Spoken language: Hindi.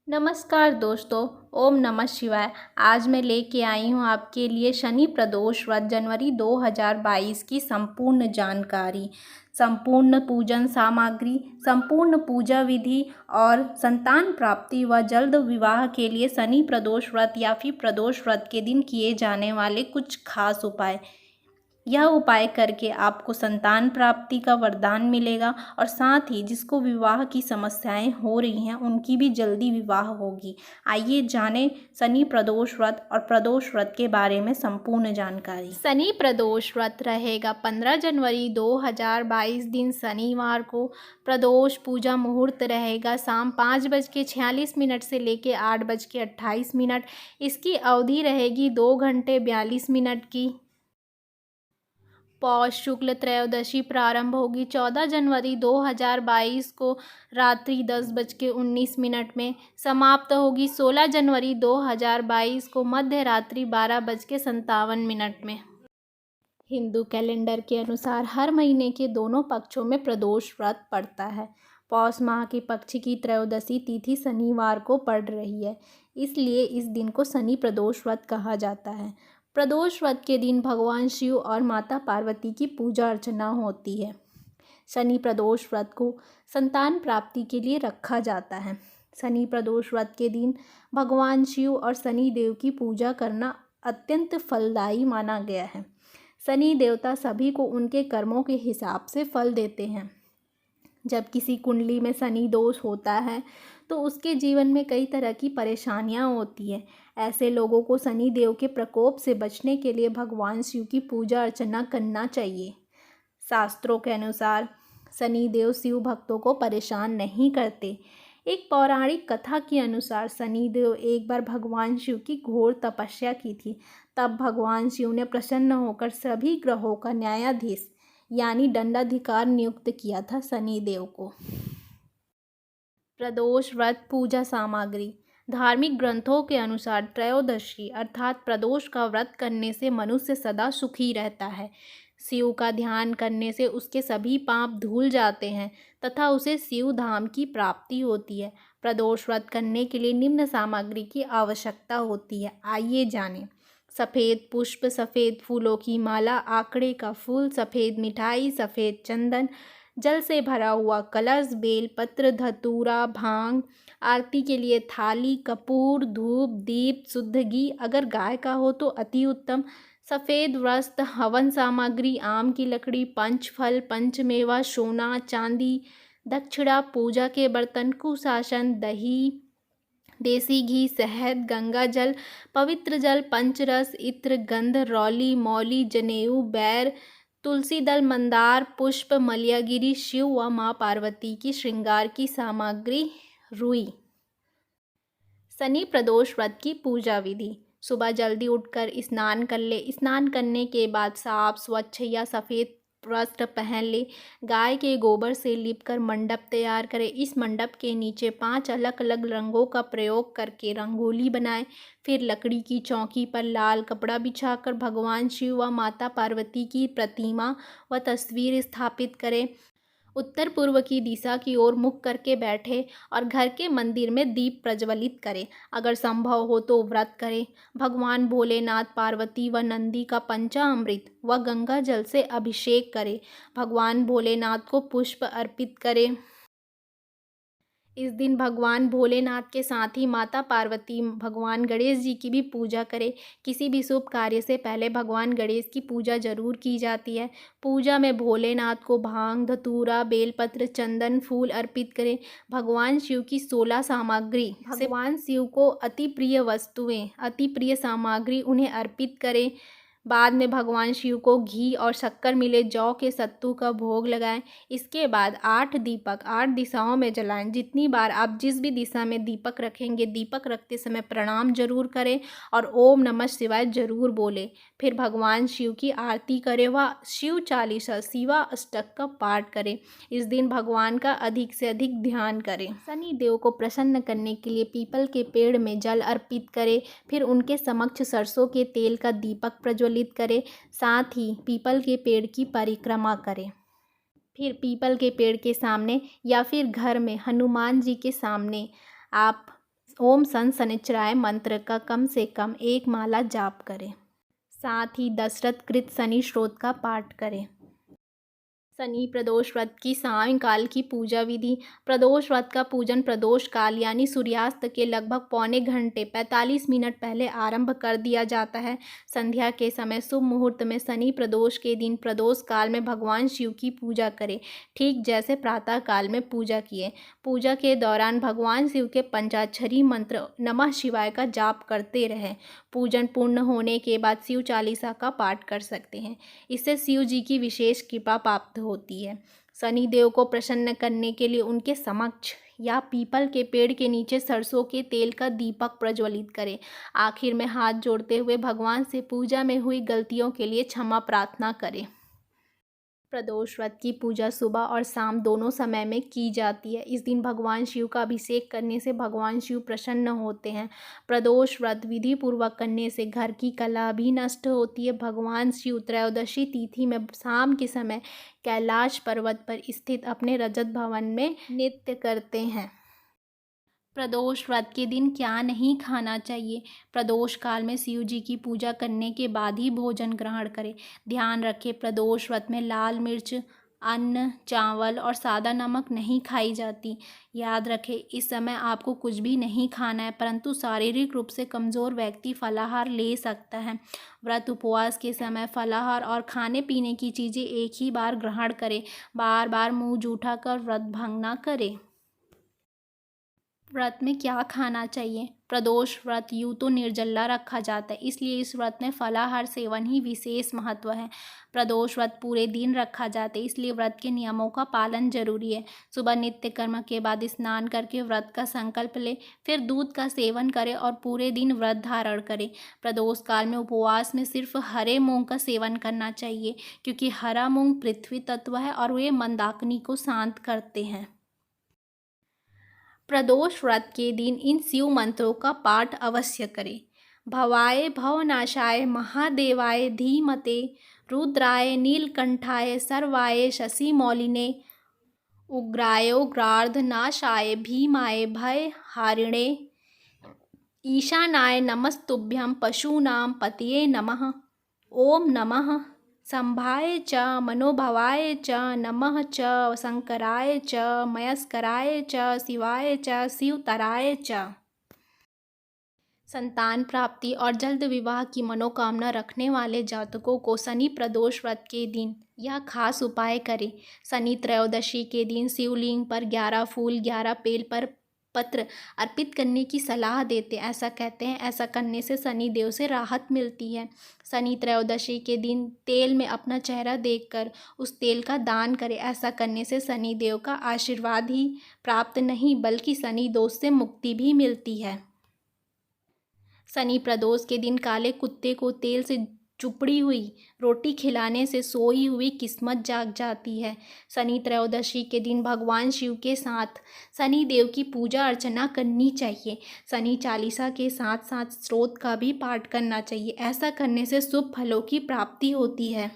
नमस्कार दोस्तों। ओम नमः शिवाय। आज मैं लेके आई हूँ आपके लिए शनि प्रदोष व्रत जनवरी 2022 की संपूर्ण जानकारी, संपूर्ण पूजन सामग्री, संपूर्ण पूजा विधि और संतान प्राप्ति व जल्द विवाह के लिए शनि प्रदोष व्रत या फिर प्रदोष व्रत के दिन किए जाने वाले कुछ खास उपाय। यह उपाय करके आपको संतान प्राप्ति का वरदान मिलेगा और साथ ही जिसको विवाह की समस्याएं हो रही हैं उनकी भी जल्दी विवाह होगी। आइए जानें शनि प्रदोष व्रत और प्रदोष व्रत के बारे में संपूर्ण जानकारी। शनि प्रदोष व्रत रहेगा 15 जनवरी 2022 दिन शनिवार को। प्रदोष पूजा मुहूर्त रहेगा शाम 5:46 से लेकर 8:28। इसकी अवधि रहेगी 2 घंटे 42 मिनट की। पौष शुक्ल त्रयोदशी प्रारंभ होगी 14 जनवरी 2022 को रात्रि 10:19 में। समाप्त होगी 16 जनवरी 2022 को मध्य रात्रि 12:57 में। हिंदू कैलेंडर के अनुसार हर महीने के दोनों पक्षों में प्रदोष व्रत पड़ता है। पौष माह के पक्ष की त्रयोदशी तिथि शनिवार को पड़ रही है, इसलिए इस दिन को शनि प्रदोष व्रत कहा जाता है। प्रदोष व्रत के दिन भगवान शिव और माता पार्वती की पूजा अर्चना होती है। शनि प्रदोष व्रत को संतान प्राप्ति के लिए रखा जाता है। शनि प्रदोष व्रत के दिन भगवान शिव और शनि देव की पूजा करना अत्यंत फलदायी माना गया है। शनि देवता सभी को उनके कर्मों के हिसाब से फल देते हैं। जब किसी कुंडली में शनि दोष होता है तो उसके जीवन में कई तरह की परेशानियां होती है। ऐसे लोगों को शनि देव के प्रकोप से बचने के लिए भगवान शिव की पूजा अर्चना करना चाहिए। शास्त्रों के अनुसार शनि देव शिव भक्तों को परेशान नहीं करते। एक पौराणिक कथा के अनुसार शनि देव एक बार भगवान शिव की घोर तपस्या की थी। तब भगवान शिव ने प्रसन्न होकर सभी ग्रहों का न्यायाधीश यानी दंडाधिकार नियुक्त किया था शनि देव को। प्रदोष व्रत पूजा सामग्री। धार्मिक ग्रंथों के अनुसार त्रयोदशी अर्थात प्रदोष का व्रत करने से मनुष्य सदा सुखी रहता है। शिव का ध्यान करने से उसके सभी पाप धुल जाते हैं तथा उसे शिव धाम की प्राप्ति होती है। प्रदोष व्रत करने के लिए निम्न सामग्री की आवश्यकता होती है, आइए जानें। सफ़ेद पुष्प, सफ़ेद फूलों की माला, आकड़े का फूल, सफ़ेद मिठाई, सफ़ेद चंदन, जल से भरा हुआ कलश, बेलपत्र, धतूरा, भांग, आरती के लिए थाली, कपूर, धूप, दीप, शुद्ध घी, अगर गाय का हो तो अति उत्तम, सफ़ेद वस्त्र, हवन सामग्री, आम की लकड़ी, पंचफल, पंचमेवा, सोना, चांदी, दक्षिणा, पूजा के बर्तन, कुशासन, दही, देसी घी, शहद, गंगा जल, पवित्र जल, पंचरस, इत्र, गंध, रौली, मौली, जनेऊ, बैर, तुलसी दल, मंदार पुष्प, मलयागिरी, शिव व माँ पार्वती की श्रृंगार की सामग्री, रुई। शनि प्रदोष व्रत की पूजा विधि। सुबह जल्दी उठकर स्नान कर ले। स्नान करने के बाद साफ स्वच्छ या सफ़ेद वस्त्र पहन ले। गाय के गोबर से लीपकर मंडप तैयार करें। इस मंडप के नीचे 5 अलग अलग रंगों का प्रयोग करके रंगोली बनाएं। फिर लकड़ी की चौकी पर लाल कपड़ा बिछाकर भगवान शिव व माता पार्वती की प्रतिमा व तस्वीर स्थापित करें। उत्तर पूर्व की दिशा की ओर मुख करके बैठे और घर के मंदिर में दीप प्रज्वलित करें। अगर संभव हो तो व्रत करें। भगवान भोलेनाथ, पार्वती व नंदी का पंचामृत व गंगा जल से अभिषेक करें। भगवान भोलेनाथ को पुष्प अर्पित करें। इस दिन भगवान भोलेनाथ के साथ ही माता पार्वती, भगवान गणेश जी की भी पूजा करें। किसी भी शुभ कार्य से पहले भगवान गणेश की पूजा जरूर की जाती है। पूजा में भोलेनाथ को भांग, धतूरा, बेलपत्र, चंदन, फूल अर्पित करें। भगवान शिव की 16 सामग्री, भगवान शिव को अति प्रिय वस्तुएं, अति प्रिय सामग्री उन्हें अर्पित करें। बाद में भगवान शिव को घी और शक्कर मिले जौ के सत्तू का भोग लगाएं। इसके बाद 8 दीपक 8 दिशाओं में जलाएं। जितनी बार आप जिस भी दिशा में दीपक रखेंगे, दीपक रखते समय प्रणाम जरूर करें और ओम नमः शिवाय जरूर बोलें। फिर भगवान शिव की आरती करें व शिव चालीसा, शिवा अष्टक का पाठ करें। इस दिन भगवान का अधिक से अधिक ध्यान करें। शनि देव को प्रसन्न करने के लिए पीपल के पेड़ में जल अर्पित करें। फिर उनके समक्ष सरसों के तेल का दीपक प्रज्वलित करें। साथ ही पीपल के पेड़ की परिक्रमा करें। फिर पीपल के पेड़ के सामने या फिर घर में हनुमान जी के सामने आप ओम सन शनिचराय मंत्र का कम से कम 1 माला जाप करें। साथ ही दशरथ कृत शनि स्तोत्र का पाठ करें। शनि प्रदोष व्रत की सायंकाल की पूजा विधि। प्रदोष व्रत का पूजन प्रदोष काल यानी सूर्यास्त के लगभग पौने घंटे 45 मिनट पहले आरंभ कर दिया जाता है। संध्या के समय शुभ मुहूर्त में शनि प्रदोष के दिन प्रदोष काल में भगवान शिव की पूजा करें, ठीक जैसे प्रातः काल में पूजा किए। पूजा के दौरान भगवान शिव के पंचाक्षरी मंत्र नमः शिवाय का जाप करते रहें। पूजन पूर्ण होने के बाद शिव चालीसा का पाठ कर सकते हैं। इससे शिव जी की विशेष कृपा प्राप्त होती है। शनि देव को प्रसन्न करने के लिए उनके समक्ष या पीपल के पेड़ के नीचे सरसों के तेल का दीपक प्रज्वलित करें। आखिर में हाथ जोड़ते हुए भगवान से पूजा में हुई गलतियों के लिए क्षमा प्रार्थना करें। प्रदोष व्रत की पूजा सुबह और शाम दोनों समय में की जाती है। इस दिन भगवान शिव का अभिषेक करने से भगवान शिव प्रसन्न होते हैं। प्रदोष व्रत विधि पूर्वक करने से घर की कलह भी नष्ट होती है। भगवान शिव त्रयोदशी तिथि में शाम के समय कैलाश पर्वत पर स्थित अपने रजत भवन में नृत्य करते हैं। प्रदोष व्रत के दिन क्या नहीं खाना चाहिए। प्रदोष काल में शिव जी की पूजा करने के बाद ही भोजन ग्रहण करें। ध्यान रखें, प्रदोष व्रत में लाल मिर्च, अन्न, चावल और सादा नमक नहीं खाई जाती। याद रखें, इस समय आपको कुछ भी नहीं खाना है, परंतु शारीरिक रूप से कमज़ोर व्यक्ति फलाहार ले सकता है। व्रत उपवास के समय फलाहार और खाने पीने की चीज़ें एक ही बार ग्रहण करें। बार बार मुँह जूठा कर व्रत भंग न करें। व्रत में क्या खाना चाहिए। प्रदोष व्रत यूँ तो निर्जला रखा जाता है, इसलिए इस व्रत में फलाहार सेवन ही विशेष महत्व है। प्रदोष व्रत पूरे दिन रखा जाता है, इसलिए व्रत के नियमों का पालन जरूरी है। सुबह नित्य कर्म के बाद स्नान करके व्रत का संकल्प लें, फिर दूध का सेवन करें और पूरे दिन व्रत धारण करें। प्रदोष काल में उपवास में सिर्फ हरे मूंग का सेवन करना चाहिए, क्योंकि हरा मूंग पृथ्वी तत्व है और वे मंदाकिनी को शांत करते हैं। प्रदोष व्रत के दिन इन शिव मंत्रों का पाठ अवश्य करें। भवाय भवनाशाय महादेवाय धीमते, रुद्राय नीलकंठाय सर्वाय शशिमौलिने, उग्राय उग्रार्धनाशाय भीमाय भय हारिणे, ईशानाय नमस्तुभ्यं पशूनां पतये नमः। ओम नमः संभाय च मनोभवाय च नमः च शंकराय च मयस्कराय च शिवाय च शिवतराय च। संतान प्राप्ति और जल्द विवाह की मनोकामना रखने वाले जातकों को शनि प्रदोष व्रत के दिन यह खास उपाय करें। शनि त्रयोदशी के दिन शिवलिंग पर 11 फूल 11 बेल पर पत्र अर्पित करने की सलाह देते हैं। ऐसा कहते हैं, ऐसा करने से शनि देव से राहत मिलती है। शनि त्रयोदशी के दिन तेल में अपना चेहरा देखकर उस तेल का दान करें। ऐसा करने से शनि देव का आशीर्वाद ही प्राप्त नहीं बल्कि शनि दोष से मुक्ति भी मिलती है। शनि प्रदोष के दिन काले कुत्ते को तेल से चुपड़ी हुई रोटी खिलाने से सोई हुई किस्मत जाग जाती है। शनि त्रयोदशी के दिन भगवान शिव के साथ शनि देव की पूजा अर्चना करनी चाहिए। शनि चालीसा के साथ साथ स्तोत्र का भी पाठ करना चाहिए। ऐसा करने से शुभ फलों की प्राप्ति होती है।